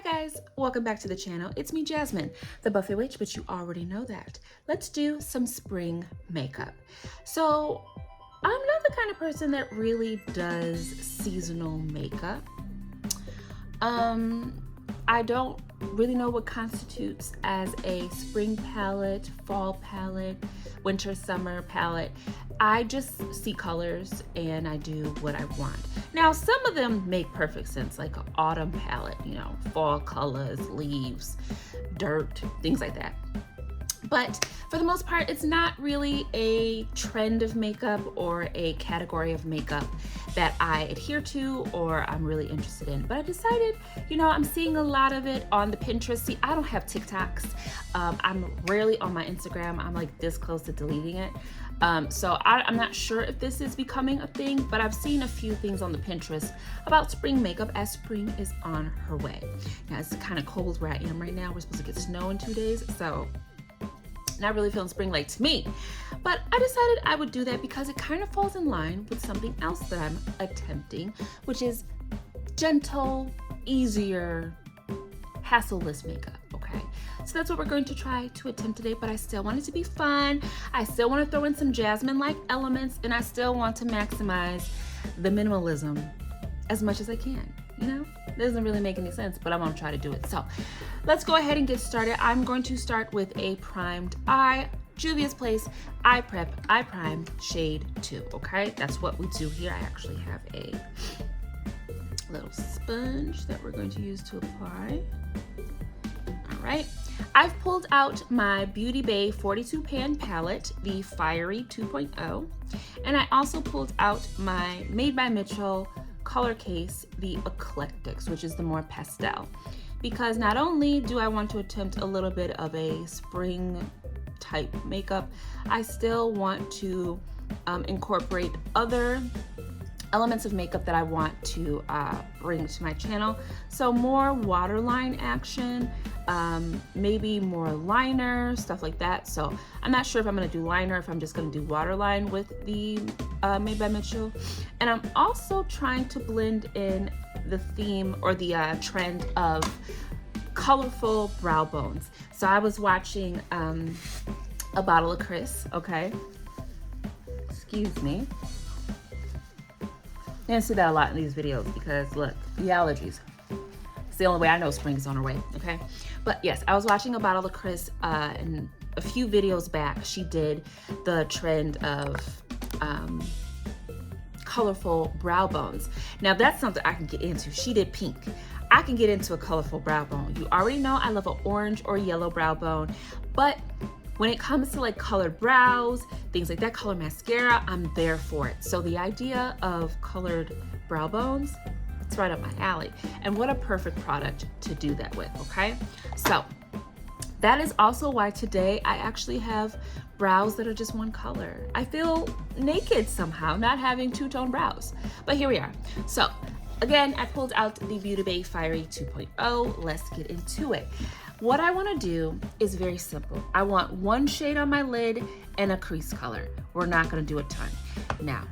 guys, welcome back to the channel. It's me, Jasmine, the Buffet Witch, but you already know that. Let's do some spring makeup. So I'm not the kind of person that really does seasonal makeup. I don't really know what constitutes as a spring palette, fall palette, winter, summer palette. I just see colors and I do what I want. Now, some of them make perfect sense, like an autumn palette, you know, fall colors, leaves, dirt, things like that. But for the most part, it's not really a trend of makeup or a category of makeup that I adhere to or I'm really interested in. But I decided, you know, I'm seeing a lot of it on the Pinterest. See, I don't have TikToks. I'm rarely on my Instagram. I'm like this close to deleting it. So I'm not sure if this is becoming a thing, but I've seen a few things on the Pinterest about spring makeup as spring is on her way. Now, it's kind of cold where I am right now. We're supposed to get snow in 2 days, so not really feeling spring-like to me. But I decided I would do that because it kind of falls in line with something else that I'm attempting, which is gentle, easier, hassle-less makeup, okay? So that's what we're going to try to attempt today, but I still want it to be fun. I still want to throw in some Jasmine-like elements, and I still want to maximize the minimalism as much as I can, you know? It doesn't really make any sense, but I'm gonna try to do it. So let's go ahead and get started. I'm going to start with a primed eye, Juvia's Place Eye Prep Eye Prime Shade 2, okay? That's what we do here. I actually have a little sponge that we're going to use to apply. All right. I've pulled out my Beauty Bay 42 pan palette, the Fiery 2.0, and I also pulled out my Made by Mitchell color case, the Eclectics, which is the more pastel, because not only do I want to attempt a little bit of a spring type makeup, I still want to incorporate other elements of makeup that I want to bring to my channel. So more waterline action, maybe more liner, stuff like that. So I'm not sure if I'm gonna do liner, if I'm just gonna do waterline with the Made by Mitchell. And I'm also trying to blend in the theme or the trend of colorful brow bones. So I was watching A Bottle of Chris, okay? Excuse me. You don't see that a lot in these videos because look, the allergies. It's the only way I know spring is on her way, okay? But yes, I was watching A Bottle of Chris and a few videos back, she did the trend of colorful brow bones. Now that's something I can get into. She did pink. I can get into a colorful brow bone. You already know I love an orange or yellow brow bone, but when it comes to like colored brows, things like that, color mascara, I'm there for it. So the idea of colored brow bones, it's right up my alley. And what a perfect product to do that with, okay? So that is also why today I actually have brows that are just one color. I feel naked somehow, not having two-tone brows. But here we are. So again, I pulled out the Beauty Bay Fiery 2.0. Let's get into it. What I want to do is very simple. I want one shade on my lid and a crease color. We're not going to do a ton. Now,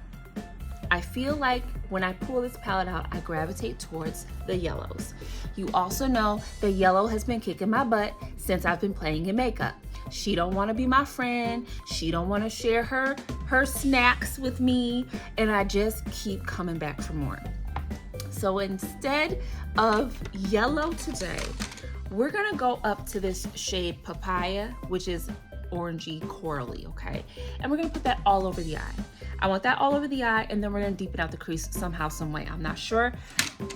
I feel like when I pull this palette out, I gravitate towards the yellows. You also know the yellow has been kicking my butt since I've been playing in makeup. She don't want to be my friend. She don't want to share her snacks with me. And I just keep coming back for more. So instead of yellow today, we're gonna go up to this shade Papaya, which is orangey corally, okay? And we're gonna put that all over the eye. I want that all over the eye, and then we're gonna deepen out the crease somehow, some way. I'm not sure.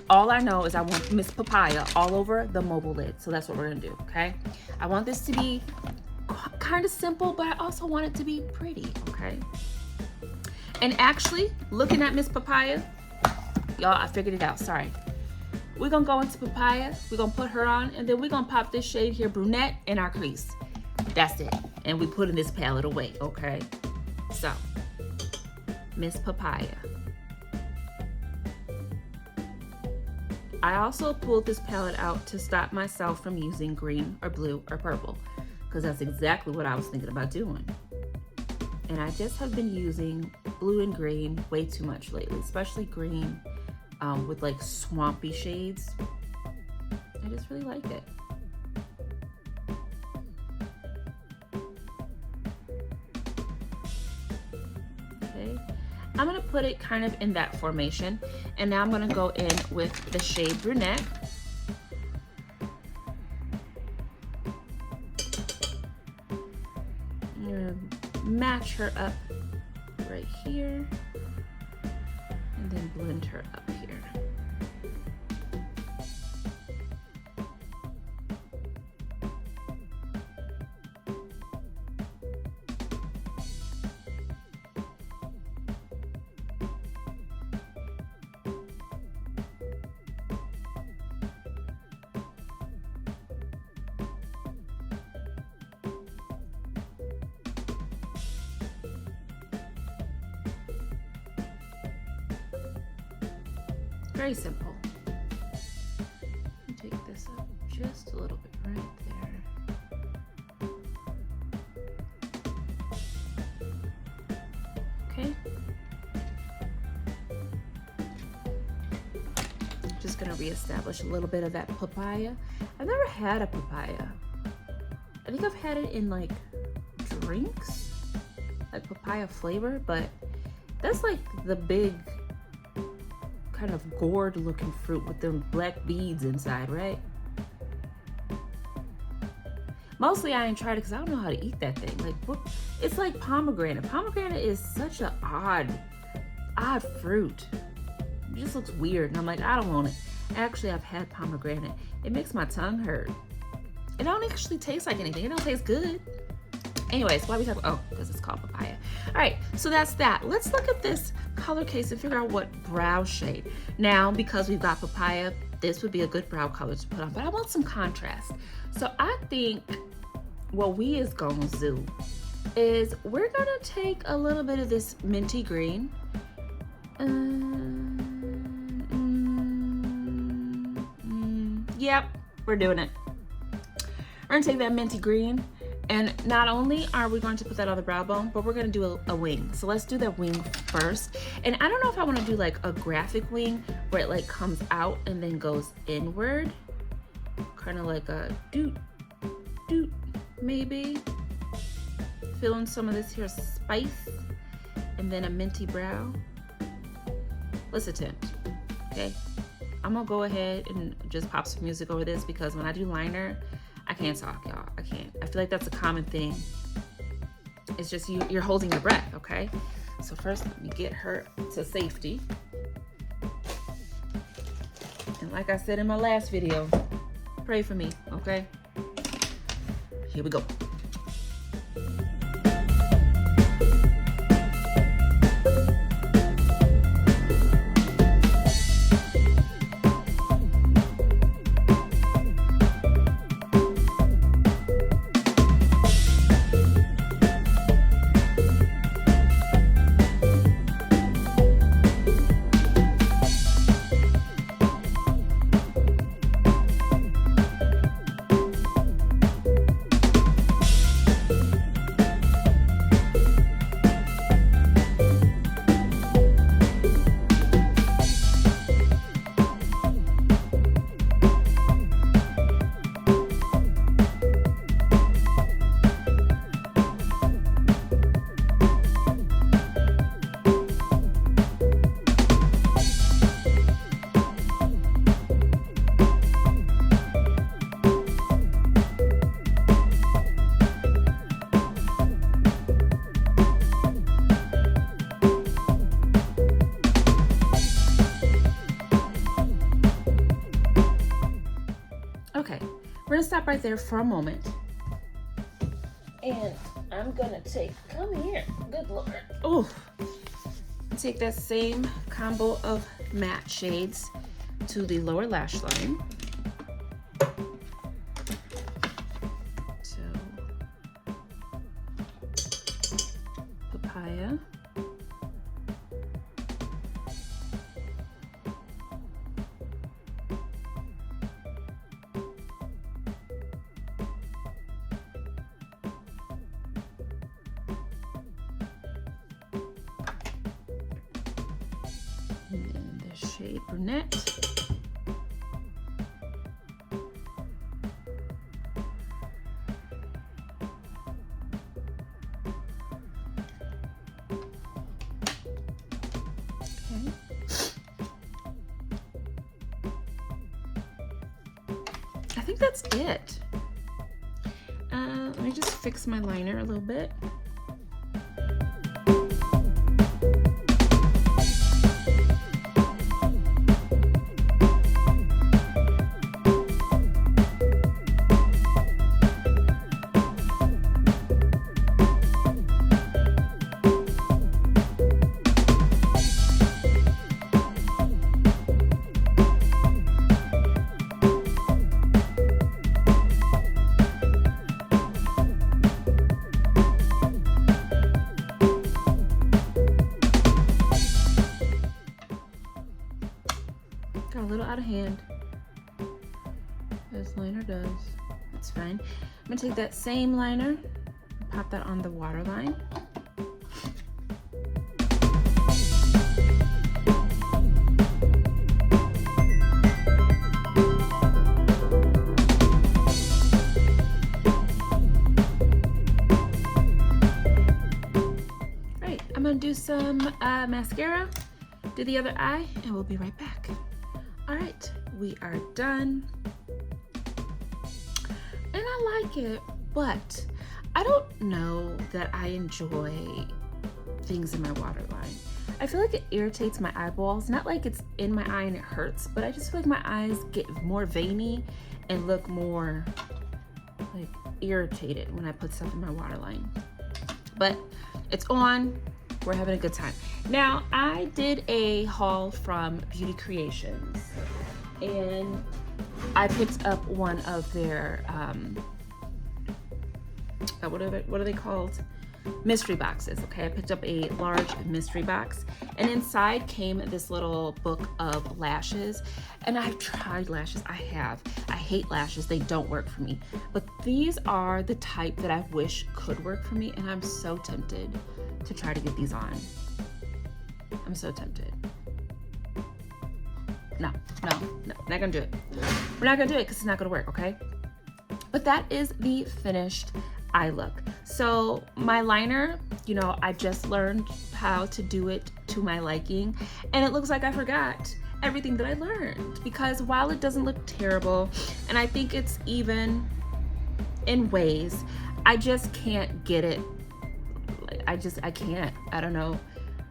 All I know is I want Miss Papaya all over the mobile lid. So that's what we're gonna do, okay? I want this to be kind of simple, but I also want it to be pretty, okay? And actually, looking at Miss Papaya, y'all, I figured it out, sorry. We're gonna go into Papaya, we're gonna put her on, and then we're gonna pop this shade here, Brunette, in our crease. That's it. And we put in this palette away, okay? So, Miss Papaya. I also pulled this palette out to stop myself from using green or blue or purple, because that's exactly what I was thinking about doing. And I just have been using blue and green way too much lately, especially green with like swampy shades. I just really like it. Okay, I'm gonna put it kind of in that formation, and now I'm gonna go in with the shade Brunette. I'm gonna match her up right here, and then blend her up here. Very simple. Take this up just a little bit right there. Okay. Just gonna reestablish a little bit of that papaya. I've never had a papaya. I think I've had it in like drinks, like papaya flavor, but that's like the big kind of gourd looking fruit with them black beads inside, right? Mostly I ain't tried it because I don't know how to eat that thing. Like, what? It's like pomegranate. Pomegranate is such an odd fruit. It just looks weird, and I'm like, I don't want it. Actually, I've had pomegranate. It makes my tongue hurt. It don't actually taste like anything. It don't taste good. Anyways, why are we talking? Oh, because it's called papaya. All right, so that's that. Let's look at this color case and figure out what brow shade. Now, because we've got papaya, this would be a good brow color to put on, but I want some contrast. So I think what we is gonna do is we're gonna take a little bit of this minty green. Yep, we're doing it. We're gonna take that minty green, and not only are we going to put that on the brow bone, but we're gonna do a wing. So let's do the wing first. And I don't know if I wanna do like a graphic wing where it like comes out and then goes inward. Kind of like a doot, doot, maybe. Feeling some of this here spice, and then a minty brow. Let's attempt, okay? I'm gonna go ahead and just pop some music over this because when I do liner, I can't talk, y'all. I can't. I feel like that's a common thing. It's just you're holding your breath, okay? So first, let me get her to safety. And like I said in my last video, pray for me, okay? Here we go. Okay, we're gonna stop right there for a moment. And I'm gonna take, come here, good Lord. Oh, take that same combo of matte shades to the lower lash line. So, papaya. And then the shade Brunette. think that's it. Let me just fix my liner a little bit. Got a little out of hand, as liner does. That's fine. I'm gonna take that same liner, pop that on the waterline. Right, I'm gonna do some mascara, do the other eye, and we'll be right back. All right, we are done. And I like it, but I don't know that I enjoy things in my waterline. I feel like it irritates my eyeballs. Not like it's in my eye and it hurts, but I just feel like my eyes get more veiny and look more like irritated when I put stuff in my waterline. But it's on. We're having a good time. Now, I did a haul from Beauty Creations, and I picked up one of their, what are they called? Mystery boxes, okay? I picked up a large mystery box, and inside came this little book of lashes. And I've tried lashes, I hate lashes, they don't work for me. But these are the type that I wish could work for me, and I'm so tempted to try to get these on. I'm so tempted. No, not gonna do it. We're not gonna do it because it's not gonna work, okay? But that is the finished eye look. So my liner, you know, I just learned how to do it to my liking, and it looks like I forgot everything that I learned, because while it doesn't look terrible, and I think it's even in ways, I just can't get it. I can't. I don't know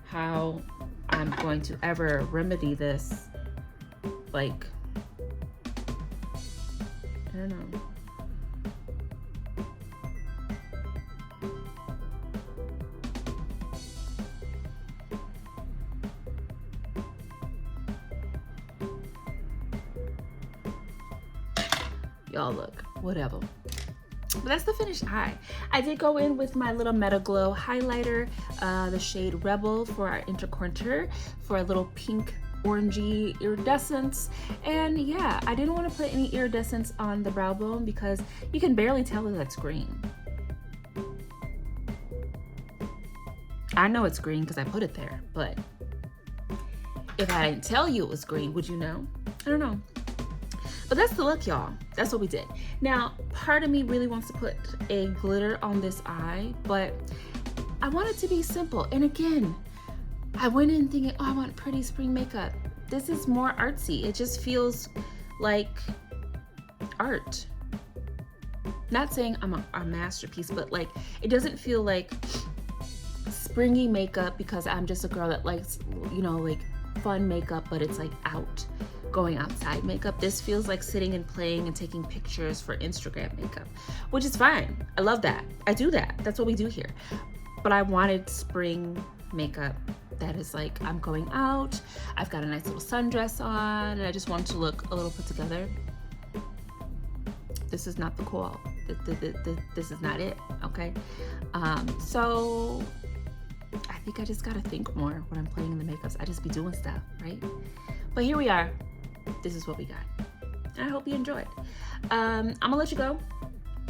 how I'm going to ever remedy this. Like, I don't know. Y'all look, whatever. But that's the finished eye. I did go in with my little Meta Glow highlighter, the shade Rebel for our intercontour, for a little pink orangey iridescence. And yeah, I didn't want to put any iridescence on the brow bone because you can barely tell that that's green. I know it's green because I put it there, but if I didn't tell you it was green, would you know? I don't know. But that's the look, y'all. That's what we did. Now, part of me really wants to put a glitter on this eye, but I want it to be simple. And again, I went in thinking, oh, I want pretty spring makeup. This is more artsy. It just feels like art. Not saying I'm a masterpiece, but like, it doesn't feel like springy makeup because I'm just a girl that likes, you know, like fun makeup, but it's like going outside makeup. This feels like sitting and playing and taking pictures for Instagram makeup, which is fine. I love that. I do that. That's what we do here. But I wanted spring makeup that is like, I'm going out, I've got a nice little sundress on, and I just want to look a little put together. This is not the call. This is not it, okay? So I think I just gotta think more when I'm playing in the makeups. I just be doing stuff, right? But here we are. This is what we got. I hope you enjoyed. I'm gonna let you go.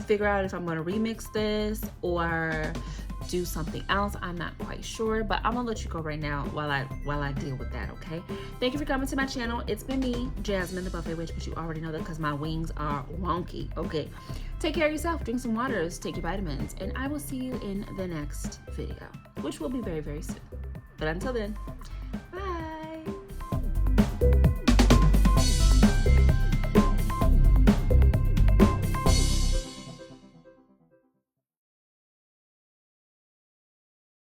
Figure out if I'm gonna remix this or do something else. I'm not quite sure, but I'm gonna let you go right now while I deal with that, okay? Thank you for coming to my channel. It's been me, Jasmine the Buffet Witch, but you already know that because my wings are wonky. Okay, take care of yourself, drink some waters, take your vitamins, and I will see you in the next video, which will be very, very soon. But until then,